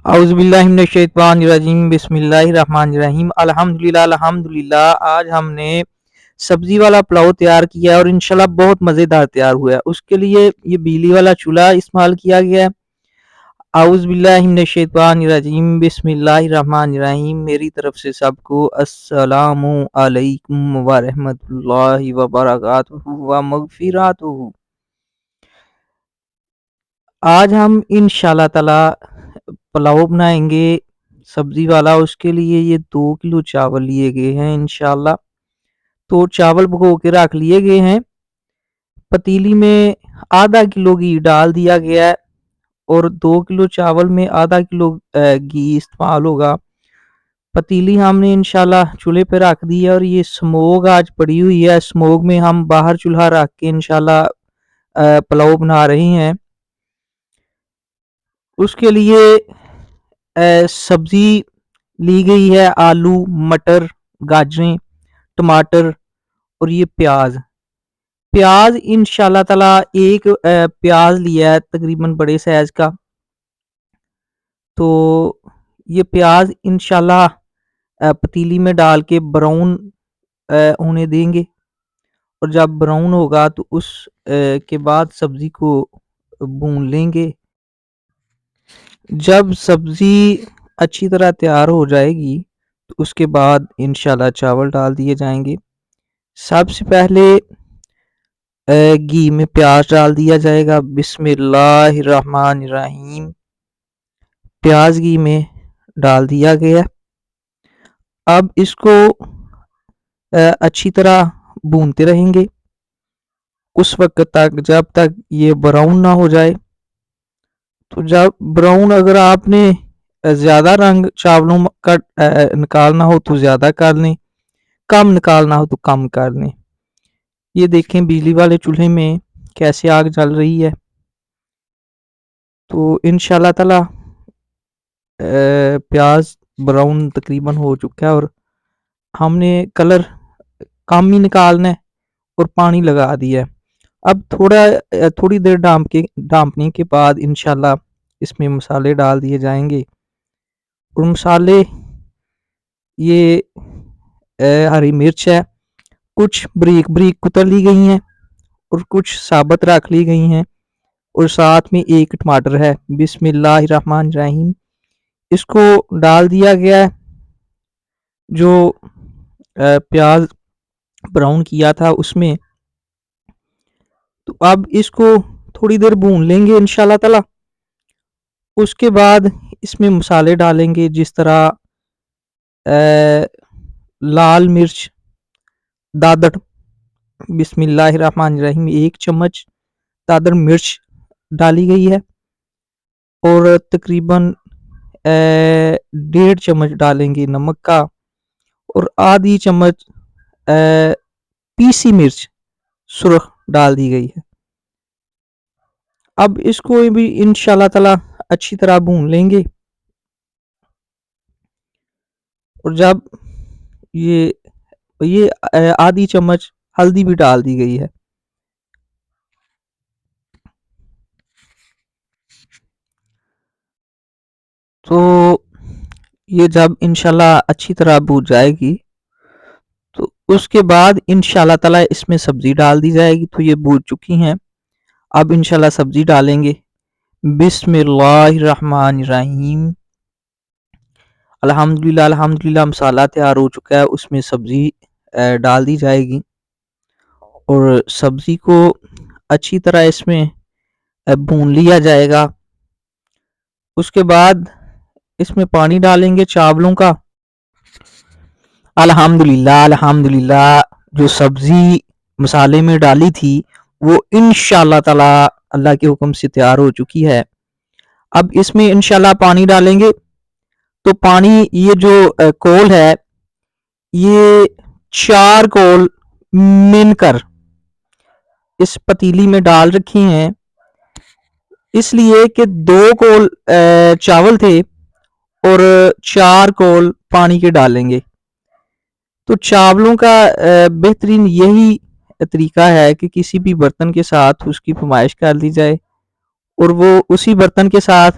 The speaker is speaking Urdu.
اعوذ باللہ من الشیطان الرجیم بسم اللہ الرحمن الرحیم الحمدللہ آج ہم نے سبزی والا پلاؤ تیار کیا ہے اور انشاءاللہ بہت مزیدار تیار ہوا ہے۔ اس کے لیے یہ بجلی والا چولہا استعمال کیا گیا ہے۔ اعوذ باللہ من الشیطان الرجیم بسم اللہ الرحمن الرحیم۔ میری طرف سے سب کو السلام علیکم ورحمۃ اللہ وبرکاتہ و مغفراتہ۔ آج ہم انشاءاللہ تعالی پلاؤ بنائیں گے سبزی والا۔ اس کے لیے یہ 2 کلو چاول لیے گئے ہیں انشاءاللہ۔ تو چاول بھگو کے رکھ لیے گئے ہیں۔ پتیلی میں آدھا کلو گھی ڈال دیا گیا ہے اور 2 کلو چاول میں آدھا کلو گھی استعمال ہوگا۔ پتیلی ہم نے انشاءاللہ چولہے پہ رکھ دی ہے اور یہ سموگ آج پڑی ہوئی ہے۔ سموگ میں ہم باہر چولہا رکھ کے انشاءاللہ پلاؤ بنا رہے ہیں۔ اس کے لیے سبزی لی گئی ہے، آلو، مٹر، گاجریں، ٹماٹر اور یہ پیاز انشاءاللہ تعالی ایک پیاز لیا ہے تقریباً بڑے سائز کا۔ تو یہ پیاز انشاءاللہ پتیلی میں ڈال کے براؤن ہونے دیں گے اور جب براؤن ہوگا تو اس کے بعد سبزی کو بھون لیں گے۔ جب سبزی اچھی طرح تیار ہو جائے گی تو اس کے بعد انشاءاللہ چاول ڈال دیے جائیں گے۔ سب سے پہلے گھی میں پیاز ڈال دیا جائے گا۔ بسم اللہ الرحمن الرحیم۔ پیاز گھی میں ڈال دیا گیا۔ اب اس کو اچھی طرح بھونتے رہیں گے اس وقت تک جب تک یہ براؤن نہ ہو جائے۔ تو جب براؤن اگر آپ نے زیادہ رنگ چاولوں کا نکالنا ہو تو زیادہ کر لیں، کم نکالنا ہو تو کم کر لیں۔ یہ دیکھیں بجلی والے چولہے میں کیسے آگ جل رہی ہے۔ تو انشاءاللہ تعالی پیاز براؤن تقریباً ہو چکا ہے اور ہم نے کلر کم ہی نکالنا ہے اور پانی لگا دیا ہے۔ اب تھوڑی دیر ڈھانپنے کے بعد انشاءاللہ اس میں مسالے ڈال دیے جائیں گے اور مسالے یہ ہری مرچ ہے، کچھ بریک بریک کتر لی گئی ہیں اور کچھ ثابت رکھ لی گئی ہیں اور ساتھ میں ایک ٹماٹر ہے۔ بسم اللہ الرحمن الرحیم۔ اس کو ڈال دیا گیا ہے جو پیاز براؤن کیا تھا اس میں۔ تو اب اس کو تھوڑی دیر بھون لیں گے انشاءاللہ تعالی۔ اس کے بعد اس میں مسالے ڈالیں گے جس طرح لال مرچ، دادڑ، بسم اللہ الرحمن الرحیم، 1 چمچ دادڑ مرچ ڈالی گئی ہے اور تقریباً 1.5 چمچ ڈالیں گے نمک کا اور آدھی چمچ پیسی مرچ سرخ ڈال دی گئی ہے۔ اب اس کو بھی انشاءاللہ تعالی اچھی طرح بھون لیں گے اور جب یہ آدھی چمچ ہلدی بھی ڈال دی گئی ہے۔ تو یہ جب انشاءاللہ اچھی طرح بھون جائے گی تو اس کے بعد انشاءاللہ تعالی اس میں سبزی ڈال دی جائے گی۔ تو یہ بھون چکی ہیں، اب انشاءاللہ سبزی ڈالیں گے۔ بسم اللہ الرحمن الرحیم۔ الحمدللہ مسالہ تیار ہو چکا ہے، اس میں سبزی ڈال دی جائے گی اور سبزی کو اچھی طرح اس میں بھون لیا جائے گا۔ اس کے بعد اس میں پانی ڈالیں گے چاولوں کا۔ الحمدللہ جو سبزی مسالے میں ڈالی تھی وہ انشاءاللہ تعالی اللہ کے حکم سے تیار ہو چکی ہے۔ اب اس میں انشاءاللہ پانی ڈالیں گے۔ تو پانی یہ جو کول ہے یہ 4 کول مل کر اس پتیلی میں ڈال رکھی ہیں، اس لیے کہ 2 کول چاول تھے اور 4 کول پانی کے ڈالیں گے۔ تو چاولوں کا بہترین یہی طریقہ ہے کہ کسی بھی برتن کے ساتھ اس کی پیمائش کر لی جائے اور وہ اسی برتن کے ساتھ